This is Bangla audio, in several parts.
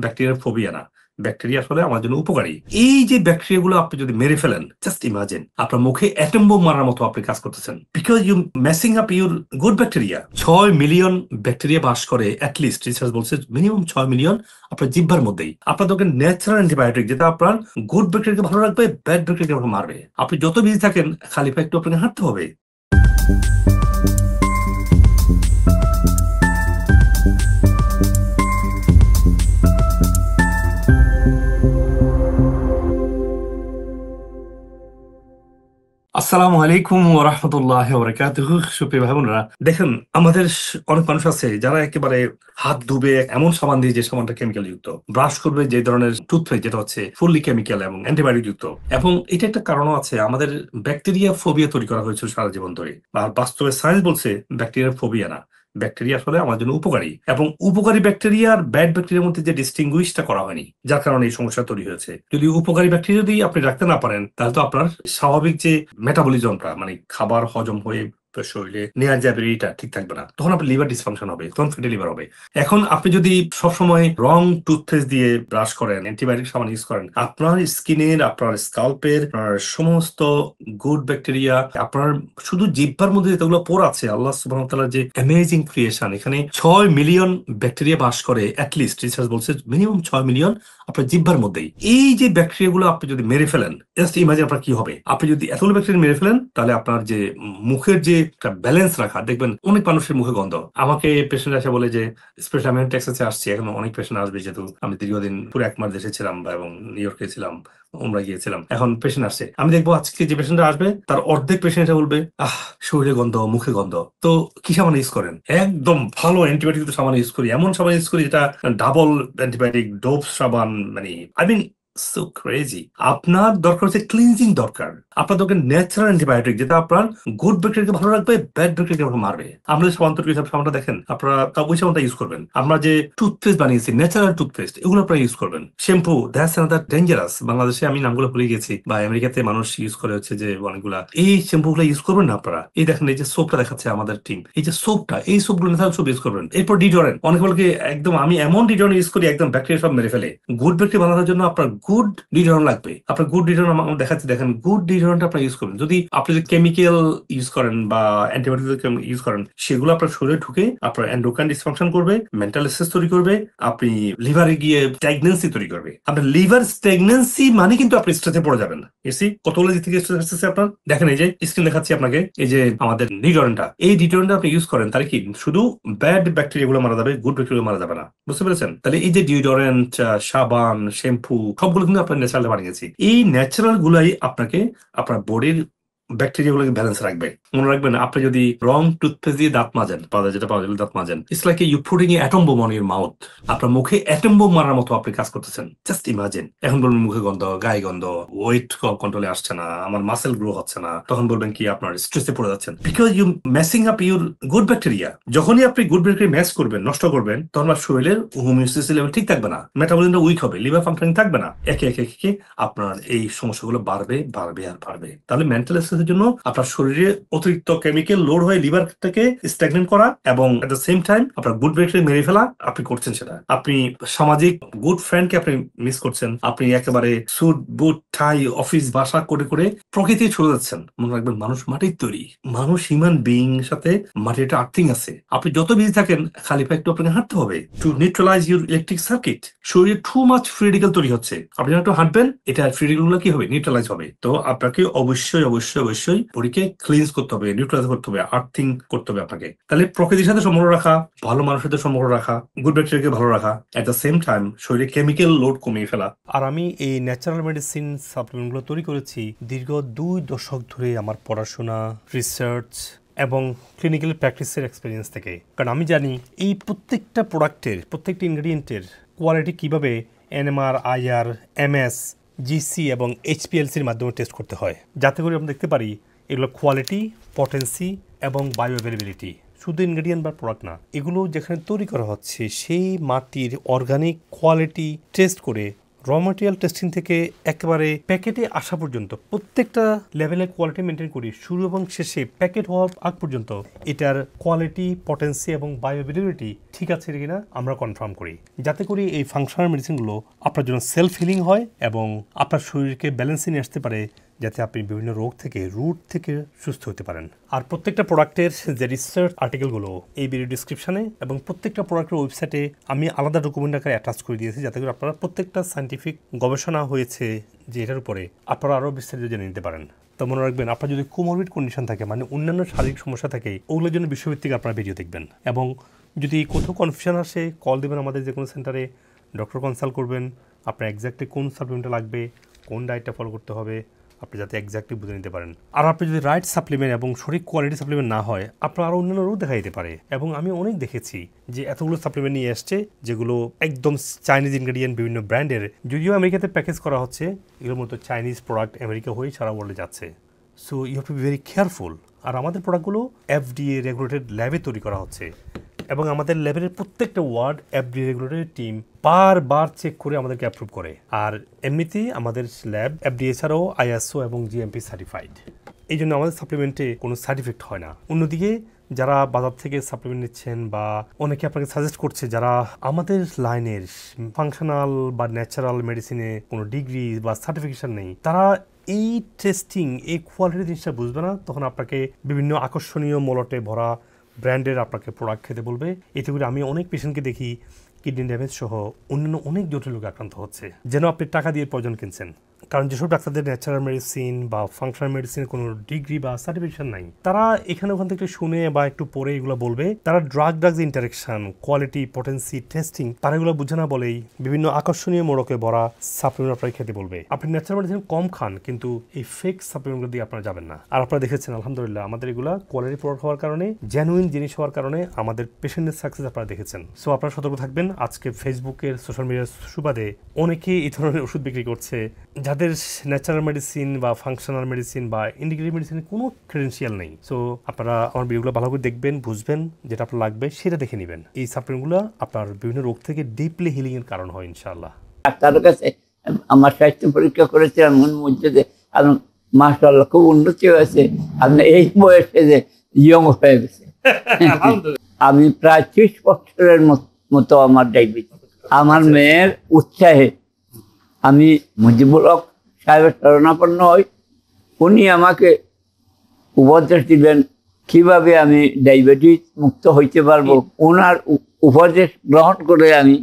ব্যাকটেরিয়ার ফোবিয়া না, ব্যাকটেরিয়া আসলে আমার জন্য উপকারী। এই যে ব্যাকটেরিয়াগুলো আপনি যদি মেরে ফেলেন, জাস্ট ইমাজিন আপনার মুখে অ্যাটম বোম মারার মতো আপনি কাজ করতেছেন, because you messing up your good bacteria. 6 million bacteria বাস করে, অ্যাটলিস্ট রিসার্চ বলছে মিনিমাম 6 মিলিয়ন আপনার জিহ্বার মধ্যেই। আপনার দরকার ন্যাচারাল অ্যান্টিবায়োটিক, যেটা আপনার গুড ব্যাকটেরিয়াকে ভালো রাখবে, ব্যাড ব্যাকটেরিয়াকে মারবে। আপনি যত বিজি থাকেন খালি পায়ে একটু আপনাকে হাঁটতে হবে। আসসালামু আলাইকুম ওয়া রাহমাতুল্লাহি ওয়া বারাকাতুহু। সুপ্রিয় ভাই বোনেরা, দেখেন আমাদের অনেক মানুষ আছে যারা একেবারে হাত ধুবে এমন সাবান দিয়ে, যে সাবানটা কেমিক্যাল যুক্ত, ব্রাশ করবে যে ধরনের টুথপেস্ট যেটা হচ্ছে ফুললি কেমিক্যাল এবং অ্যান্টিবায়োটিক যুক্ত। এবং এটা একটা কারণও আছে, আমাদের ব্যাকটেরিয়া ফোবিয়া তৈরি করা হয়েছিল সারা জীবন ধরে। আর বাস্তবে সায়েন্স বলছে ব্যাকটেরিয়ার ফোবিয়া না, ব্যাকটেরিয়া আসলে আমার জন্য উপকারী। এবং উপকারী ব্যাকটেরিয়া আর ব্যাড ব্যাকটেরিয়ার মধ্যে যে ডিস্টিংগুইশটা করা হয়নি, যার কারণে এই সমস্যা তৈরি হয়েছে। যদি উপকারী ব্যাকটেরিয়া যদি আপনি রাখতে না পারেন, তাহলে তো আপনার স্বাভাবিক যে মেটাবলিজমটা, মানে খাবার হজম হয়ে শরীরে নেওয়ার যে অ্যাবিলিটিটা ঠিক থাকবে না, তখন আপনার লিভার ডিসফাংশন হবে, তখন ফ্যাটি লিভার হবে। এখন আপনি যদি সবসময় রং টুথপেস্ট দিয়ে ব্রাশ করেন, অ্যান্টিবায়োটিক সাবান ইউজ করেন, আপনার স্কিনের, আপনার স্কাল্পের, আপনার সমস্ত গুড ব্যাকটেরিয়া, আপনার শুধু জিহ্বার মধ্যে যেগুলো পোর আছে, আল্লাহ সুবহানাহু ওয়া তাআলার যে অ্যামেজিং ক্রিয়েশন, এখানে 6 মিলিয়ন ব্যাকটেরিয়া বাস করে, অ্যাটলিস্ট রিসার্চ বলছে মিনিমাম 6 মিলিয়ন আপনার জিহ্বার মধ্যেই। এই যে ব্যাকটেরিয়াগুলো আপনি যদি মেরে ফেলেন, জাস্ট ইমাজিন আপনার কি হবে। আপনি যদি এতগুলো ব্যাকটেরিয়া মেরে ফেলেন, তাহলে আপনার যে মুখের যে একটা ব্যালেন্স রাখা, দেখবেন অনেক মানুষের মুখে গন্ধ। আমাকে পেশেন্ট এসে বলে যে, স্পেশালি আমি টেক্সাসে আসছি, এখন অনেক পেশেন্ট আসবে, যেহেতু আমি দীর্ঘদিন পুরো 1 মাস দেশে ছিলাম এবং নিউ ইয়র্কে ছিলাম, উমরা গিয়েছিলাম। এখন পেশেন্ট আসছে, আমি দেখবো আজকে যে পেশেন্ট আসবে তার অর্ধেক পেশেন্ট এসে বলবে, শরীরে গন্ধ, মুখে গন্ধ। তো কি সাবান ইউজ করেন? একদম ভালো অ্যান্টিবায়োটিক সাবান ইউজ করি, এমন সাবান ইউজ করি যেটা ডাবল অ্যান্টিবায়োটিক ডোপ সাবান। মানে আই মিন সো ক্রেজি। আপনার দরকার হচ্ছে ক্লিনজিং দরকার, আপনার দরকার ন্যাচারাল অ্যান্টিবায়োটিক, যেটা আপনার গুড ব্যাকটেরিয়াকে ভালো রাখবে, ব্যাড ব্যাকটেরিয়াকে মারবে। আমরা যে সাবান তৈরি করি, সাবানটা দেখেন, আপনারা ওই সাবানটা ইউজ করবেন। আমরা যে টুথপেস্ট বানিয়েছি, ন্যাচারাল টুথপেস্ট, এগুলো আপনারা ইউজ করবেন। Shampoo, that's another dangerous. বাংলাদেশে আমি নামগুলো ভুলে গেছি, বা আমেরিকাতে মানুষ ইউজ করে হচ্ছে যে অনেকগুলা, এই শ্যাম্পু গুলো ইউজ করবেন না আপনারা। এই দেখেন, এই যে সোপটা দেখাচ্ছে আমাদের টিম, এই যে সোপটা, এই সোপগুলো ন্যাচারাল সোপ ইউজ করবেন। এরপর ডিডোরেন্ট, অনেক বলকে একদম আমি এমন ডিডোরেন্ট ইউজ করি একদম ব্যাকটেরিয়া সব মেরে ফেলে। গুড ব্যাকটেরিয়া বানানোর জন্য আপনার গুড ডিডোরেন্ট লাগবে। আপনার গুড ডিডোরেন্ট আমার দেখাচ্ছে, দেখেন গুড ডিডোরেন্ট আপনার ইউজ করবেন। যদি আপনি যদি কেমিক্যাল ইউজ করেন বা অ্যান্টিবায়োটিক ইউজ করেন, সেগুলো আপনার শরীরে ঢুকে আপনার এন্ডোক্রাইন ডিসফাংশন করবে, মেন্টাল স্ট্রেস তৈরি করবে, আপনি লিভারে গিয়ে স্ট্যাগনেন্সি তৈরি করবে। আপনার লিভার স্ট্যাগনেন্সি মানে কিন্তু আপনি স্ট্রেসে পড়ে যাবেন। এসি কতগুলো দিক থেকে স্ট্রেস আসতেছে আপনার, দেখেন এই যে স্ক্রিন দেখাচ্ছি আপনাকে, এই যে আমাদের ডিডোরেন্টটা, এই ডিডোরেন্টটা আপনি ইউজ করেন, তাহলে কি শুধু ব্যাড ব্যাকটেরিয়া গুলো মারা যাবে, গুড ব্যাকটেরিয়া মারা যাবে না। বুঝতে পেরেছেন? তাহলে এই যে ডিওডোরেন্ট, সাবান, শ্যাম্পু, সবগুলো কিন্তু আপনার ন্যাচারাল বানিয়েছি। এই ন্যাচারাল গুলাই আপনাকে আপনার বডির ব্যাকটেরিয়া গুলোকে ব্যালেন্স রাখবে। মনে রাখবেন, আপনি যদি রং টুথপেস্ট দিয়ে দাঁত মাজেন, যেটা পাওয়া যায় দাঁত মাজেন, it's like you putting a atom bomb on your mouth. আপনার মুখে অ্যাটম বোম মারার মতো আপনি কাজ করতেছেন, জাস্ট ইমাজিন। এখন বলবেন মুখে গন্ধ, গায়ে গন্ধ, ওয়েট কন্ট্রোলে আসছে না, আমার মাসেল গ্রো হচ্ছে না, তখন বলবেন কি আপনার স্ট্রেসে পড়ে যাচ্ছেন, because you messing up your good bacteria. যখনই আপনি গুড ব্যাকটেরিয়া ম্যাচ করবেন, নষ্ট করবেন, তখন আপনার শরীরের হোমিওস্ট্যাসিস লেভেল ঠিক থাকবে না, মেটাবলিজমটা উইক হবে, লিভার ফাংশনিং থাকবে না। একে একে একে আপনার এই সমস্যাগুলো বাড়বে বাড়বে আর বাড়বে। তাহলে মেন্টাল স্ট্রেসের জন্য আপনার শরীরে অতিরিক্ত কেমিক্যাল লোড হয়ে লিভারটাকে স্ট্যাগনেন্ট করা, এবং এট দ্য সেম টাইম আপনার গুড ব্যাকটেরিয়া মেরে ফেলা, আপনি করছেন সেটা। আপনি সামাজিক গুড ফ্রেন্ডকে আপনি মিস করছেন, আপনি একেবারে স্যুট বুট টাই অফিস বাসা করে করে প্রকৃতি চলে যাচ্ছেন। মনে রাখবেন, মানুষ মাটির তৈরি, মানুষ হিউম্যান বিইং সাথে মাটির একটা আর্থিং আছে। আপনি যত বিজি থাকেন খালি পায়ে একটু আপনাকে হাঁটতে হবে, to neutralize your electric circuit. শরীরে টু মাচ ফ্রি রেডিক্যাল তৈরি হচ্ছে, আপনি যখন একটু হাঁটবেন, এটা ফ্রি রেডিক্যাল গুলো কি হবে, নিউট্রালাইজ হবে। তো আপনাকে অবশ্যই অবশ্যই অবশ্যই বডিকে ক্লিনস করতে হবে, নিউট্রালাইজ করতে হবে, আর্থিং করতে হবে আপনাকে। তাহলে প্রকৃতির সাথে সম্পর্ক রাখা, ভালো মানুষের সাথে সম্পর্ক রাখা, গুড ব্যাকটেরিয়াকে ভালো রাখা, এট দ্য সেম টাইম শরীরে কেমিক্যাল লোড কমিয়ে ফেলা। আর আমি এই ন্যাচারাল মেডিসিন সাপ্লিমেন্টগুলো তৈরি করেছি দীর্ঘ 2 দশক ধরে আমার পড়াশোনা, রিসার্চ এবং ক্লিনিক্যাল প্র্যাকটিসের এক্সপিরিয়েন্স থেকে। কারণ আমি জানি এই প্রত্যেকটা প্রোডাক্টের, প্রত্যেকটা ইনগ্রেডিয়েন্টের কোয়ালিটি কীভাবে NMR, IR, MS, GC এবং HPLCর মাধ্যমে টেস্ট করতে হয়, যাতে করে আমরা দেখতে পারি এগুলো কোয়ালিটি, পটেন্সি এবং বায়ো অ্যাভেলেবিলিটি। শুধু ইনগ্রেডিয়েন্ট বা প্রোডাক্ট না, এগুলো যেখানে তৈরি করা হচ্ছে সেই মাটির অর্গানিক কোয়ালিটি টেস্ট করে র ম্যাটেরিয়াল টেস্টিং থেকে একেবারে প্যাকেটে আসা পর্যন্ত প্রত্যেকটা লেভেলের কোয়ালিটি মেনটেন করি, শুরু এবং শেষে প্যাকেট হওয়ার আগ পর্যন্ত এটার কোয়ালিটি, পটেন্সি এবং বায়োঅ্যাভেলেবিলিটি ঠিক আছে কিনা আমরা কনফার্ম করি, যাতে করে এই ফাংশনাল মেডিসিনগুলো আপনার জন্য সেলফ হিলিং হয় এবং আপনার শরীরকে ব্যালেন্সে নিয়ে আসতে পারে, যাতে আপনি বিভিন্ন রোগ থেকে রুট থেকে সুস্থ হতে পারেন। আর প্রত্যেকটা প্রোডাক্টের যে রিসার্চ আর্টিকেলগুলো এই ভিডিও ডিসক্রিপশনে এবং প্রত্যেকটা প্রোডাক্টের ওয়েবসাইটে আমি আলাদা ডকুমেন্ট আকারে অ্যাটাচ করে দিয়েছি, যাতে করে আপনারা প্রত্যেকটা সায়েন্টিফিক গবেষণা হয়েছে যে এটার উপরে আপনারা আরও বিস্তারিত জেনে নিতে পারেন। তো মনে রাখবেন, আপনার যদি কোমরবিড কন্ডিশন থাকে, মানে অন্যান্য শারীরিক সমস্যা থাকে, ওগুলোর জন্য বিশ্বভিত্তিক আপনারা ভিডিও দেখবেন। এবং যদি কোথাও কনফিউশন আসে, কল দেবেন আমাদের যে কোনো সেন্টারে, ডক্টর কনসাল্ট করবেন, আপনার এক্স্যাক্টলি কোন সাপ্লিমেন্টটা লাগবে, কোন ডায়েটটা ফলো করতে হবে, আপনি যাতে এক্স্যাক্টলি বুঝে নিতে পারেন। আর আপনি যদি রাইট সাপ্লিমেন্ট এবং সঠিক কোয়ালিটি সাপ্লিমেন্ট না হয়, আপনার আরও অন্যান্য রোগ দেখা দিতে পারে। এবং আমি অনেক দেখেছি যে এতগুলো সাপ্লিমেন্ট নিয়ে আসছে যেগুলো একদম চাইনিজ ইনগ্রেডিয়েন্ট, বিভিন্ন ব্র্যান্ডের, যদিও আমেরিকাতে প্যাকেজ করা হচ্ছে, এগুলোর মতো চাইনিজ প্রোডাক্ট আমেরিকা হয়ে সারা ওয়ার্ল্ডে যাচ্ছে। So you have to be very careful. আর আমাদের প্রোডাক্টগুলো FDA রেগুলেটেড ল্যাবে তৈরি করা হচ্ছে এবং আমাদের ল্যাবের প্রত্যেকটা ওয়ার্ড FDA রেগুলেটেড টিম বারবার চেক করে আমাদেরকে অ্যাপ্রুভ করে। আর এমনিতেই আমাদের ল্যাব FDA ছাড়াও ISO এবং GMP সার্টিফাইড। এই জন্য আমাদের সাপ্লিমেন্টে কোনো সাইড ইফেক্ট হয় না। অন্যদিকে যারা বাজার থেকে সাপ্লিমেন্ট নিচ্ছেন বা অনেকে আপনাকে সাজেস্ট করছে যারা আমাদের লাইনের ফাংশনাল বা ন্যাচারাল মেডিসিনে কোনো ডিগ্রি বা সার্টিফিকেশন নেই, তারা এই টেস্টিং, এই কোয়ালিটি জিনিসটা বুঝবে না। তখন আপনাকে বিভিন্ন আকর্ষণীয় মলটে ভরা ব্র্যান্ডের আপনাকে প্রোডাক্ট খেতে বলবে। এতে করে আমি অনেক পেশেন্টকে দেখি কিডনি ড্যামেজ সহ অন্যান্য অনেক জটিল রোগে আক্রান্ত হচ্ছে, যেন আপনি টাকা দিয়ে প্রয়োজন কিনছেন। কারণ যেসব ডাক্তারদের ন্যাচারাল মেডিসিন বা ফাংশনাল মেডিসিনের কোনো ডিগ্রি বা সার্টিফিকেশন নাই, তারা এখানে ওখান থেকে শুনে বা একটু পরে এগুলো বলবে। তারা drugs interaction, quality, potency, testing, তারা এগুলো বুঝে না বলেই বিভিন্ন আকর্ষণীয় মোড়কে ভরা সাপ্লিমেন্ট আপনাকে খেতে বলবে। আপনি ন্যাচারাল মেডিসিন কম খান, কিন্তু এই ফেক সাপ্লিমেন্টগুলো দিয়ে আপনারা যাবেন না। আর আপনারা দেখেছেন আলহামদুলিল্লাহ আমাদের এগুলো কোয়ালিটি প্রোডাক্ট হওয়ার কারণে, জেনুইন জিনিস হওয়ার কারণে আমাদের পেশেন্টের সাকসেস আপনারা দেখেছেন। সো আপনারা সতর্ক থাকবেন। আজকে ফেসবুকের সোশ্যাল মিডিয়ার সুবাদে অনেকে এই ধরনের ওষুধ বিক্রি করছে যাদের ন্যাচারাল মেডিসিন বা ফাংশনাল মেডিসিন বা ইন্টিগ্রেটিভ মেডিসিনের কোনো ক্রেডেনশিয়াল নেই। সো আপনারা আমার ভিডিওগুলো ভালো করে দেখবেন, বুঝবেন, যেটা আপনার লাগবে সেটা দেখে নেবেন। এই সাপ্লিমেন্টগুলো আপনার বিভিন্ন রোগ থেকে ডিপলি হিলিং এর কারণ হয় ইনশাআল্লাহ। ডাক্তারের কাছে আমার স্বাস্থ্য পরীক্ষা করেছে, মন মধ্যে মাশাআল্লাহ খুব উন্নতি হয়েছে। আপনি এই বয়সে যে ইয়ং হয়ে গেছে। আমি প্রায় 30 বছরের মতো আমার ডায়াবেটিস। আমার মেয়ের উৎসাহে আমি মুজিবুল হক সাহেবের শরণাপন্ন হই। উনি আমাকে উপদেশ দিলেন কিভাবে আমি ডায়াবেটিস মুক্ত হইতে পারবো। ওনার উপদেশ গ্রহণ করে আমি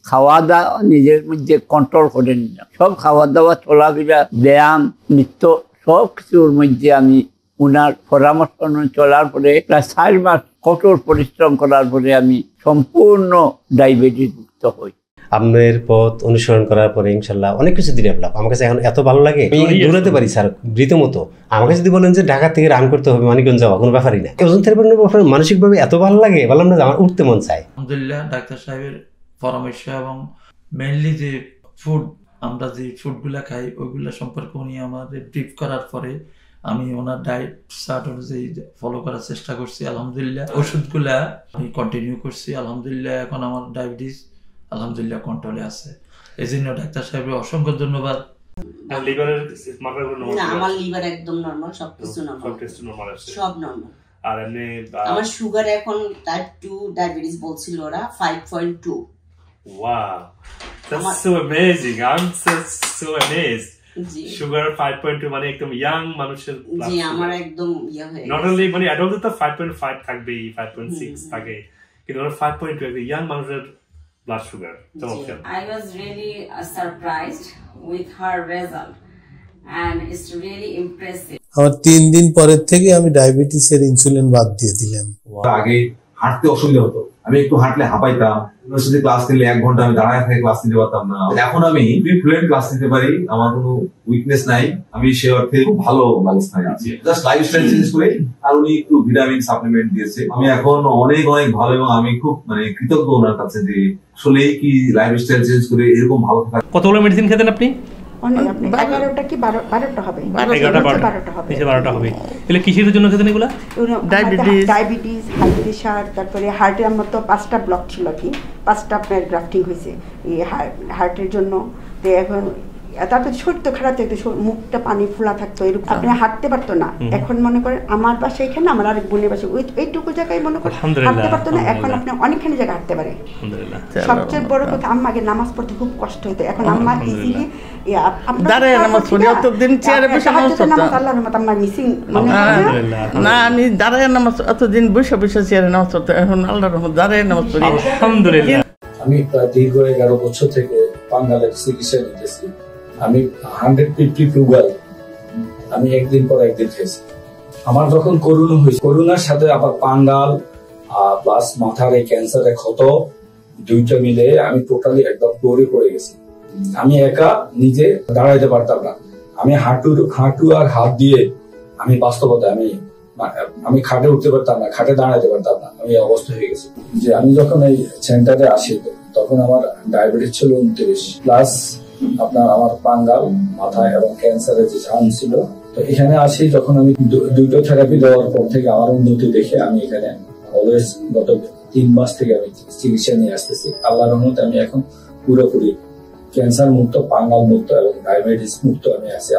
খাওয়া দাওয়া নিজের মধ্যে কন্ট্রোল করে নিলাম। সব খাওয়া দাওয়া, চলাফেরা, ব্যায়াম, নৃত্য সব কিছুর মধ্যে আমি ওনার পরামর্শ চলার পরে প্রায় 4 মাস কঠোর পরিশ্রম করার পরে আমি সম্পূর্ণ ডায়াবেটিস মুক্ত হই। আপনার পথ অনুসরণ করার পরে ইনশাল্লাহ অনেক কিছু ডেভেলপ। আমার কাছে এখন এত ভালো লাগে, আমি দৌড়াতে পারি স্যার রীতিমতো। আমাকে যদি বলেন যে ঢাকা থেকে রান করতে হবে মানিকগঞ্জ যাওয়া, কোনো ব্যাপারই না। ওজন থেরাপির ব্যাপারে মানসিকভাবে এত ভালো লাগে, বললাম না যে আমার উঠতে মন চায়। আলহামদুলিল্লাহ ডাক্তার সাহেবের পরামর্শ এবং মেইনলি যে ফুড, আমরা যে ফুডগুলা খাই ওইগুলা সম্পর্কে উনি আমাদের ব্রিফ করার পরে আমি ওনার ডায়েট চার্ট অনুযায়ী ফলো করার চেষ্টা করছি। আলহামদুলিল্লাহ ওষুধগুলা আমি কন্টিনিউ করছি। আলহামদুলিল্লাহ এখন আমার ডায়াবেটিস আলহামদুলিল্লাহ কন্ট্রোলে আছে। এই জন্য ডাক্তার সাহেবের অসংখ্য ধন্যবাদ। আর লিভারের মার্কারগুলো নরমাল? না, আমার লিভার একদম নরমাল, সবকিছু নরমাল, সব টেস্ট নরমাল আছে, সব নরমাল। আর এমনি আমার সুগার এখন টাইপ 2 ডায়াবেটিস বলছিল ওরা 5.2। Wow, that's so amazing. I am so amazed. G, sugar 5.2 মানে একদম ইয়াং মানুষের। জি, আমার একদম ইয়া হয়ে নট অনলি মানে অ্যাডাল্ট তো 5.5 থাকবে, 5.6 থাকে, কিন্তু 5.2 একটা ইয়াং মানুষের ব্লাড সুগার। চমৎকার। I was really surprised with her result and it's really impressive. আমার 3 দিন পরের থেকে আমি ডায়াবেটিসের ইনসুলিন বাদ দিয়ে দিলাম। আগে হাঁটতে অসুবিধা হতো, আমি একটু হাঁটলে হাঁপাইতাম। ইউনিভার্সিটি ক্লাস নিলে 1 ঘন্টা আমি দাঁড়ায় থেকে ক্লাস নিতে পারতাম না। এখন আমি ফ্লুয়েন্ট ক্লাস নিতে পারি, আমার কোনো উইকনেস নাই। আমি সে অর্থে খুব ভালো অবস্থায় আছি। জাস্ট লাইফস্টাইল চেঞ্জ করে আর উনি একটু ভিটামিন সাপ্লিমেন্ট দিয়েছে। আমি এখন অনেক অনেক ভালো এবং আমি খুব কৃতজ্ঞ ওনার কাছে যে আসলে কি লাইফস্টাইল চেঞ্জ করে এরকম ভালো থাকা। কতগুলো মেডিসিন খেতেন আপনি? অনেক। আপনি 11টা কি 12টা হবে? 12টা হবে। 12টা হবে। তাহলে কিসের জন্য খেতেন এগুলা? ডায়াবেটিস, হাই প্রেশার, তারপরে হার্টের মতো 5টা ব্লক ছিল কি, 5টা আপনার গ্রাফটিং হয়েছে এই হার্টের জন্য। যে এখন তার তো শরীর তো খারাপ থাকতো, মুখটা পানি ফোলা থাকতো, এরকম আপনি হাঁটতে পারতো না। এখন মনে করেন আমার বাসা এখানে, আমার আরেক বোনের বাসা এইটুকু জায়গায় মনে করেন হাঁটতে পারতো না, এখন আপনি অনেকখানি জায়গা হাঁটতে পারে। সবচেয়ে বড় কথা, আম্মা আগে নামাজ পড়তে খুব কষ্ট হতো, এখন আম্মা ইজিলি দাঁড়ায় নামাজ পড়ি, অতদিন চেয়ারে বসে নামাজ পড়তাম। আল্লাহর মত আম্মা মিসিং না, আমি দাঁড়ায় নামাজ অতদিন বসে বসে চেয়ারে নামাজ পড়তাম, এখন আল্লাহর রহমত দাঁড়ায় নামাজ পড়ি। আলহামদুলিল্লাহ। আমি প্রায় দীর্ঘ 11 বছর থেকে পাঙ্গালের চিকিৎসা নিতেছি। আমি 150 ফ্লুগাল আমি একদিন পর একদিন খেয়েছি। আমার যখন করোনা হয়েছে, করোনার সাথে আবার পাঙ্গাল প্লাস মাথার এই ক্যান্সারের ক্ষত, দুইটা মিলে আমি টোটালি একদম দৌড়ে পড়ে গেছি। আমি একা নিজে দাঁড়াইতে পারতাম না, আমি হাঁটু আর হাত দিয়ে আমি বাস্তবতা আমি খাটে উঠতে পারতাম না, খাটে দাঁড়াইতে পারতাম না, আমি এই অবস্থা হয়ে গেছি। যে আমি যখন এই সেন্টারে আসি তখন আমার ডায়াবেটিস ছিল 29 প্লাস আপনার আমার পাঙ্গাল মাথায় এবং ক্যান্সারের যে চান্স ছিল। তো এখানে আসি যখন আমি দুটো থেরাপি দেওয়ার পর থেকে আমার উন্নতি দেখে আমি এখানে অলওয়েজ গত 3 মাস থেকে আমি চিকিৎসা নিয়ে আসতেছি। আল্লাহর রহমতে আমি এখন পুরোপুরি ক্যান্সার মুক্ত, পাঙ্গাল মুক্ত এবং ডায়াবেটিস মুক্ত আমি আছি।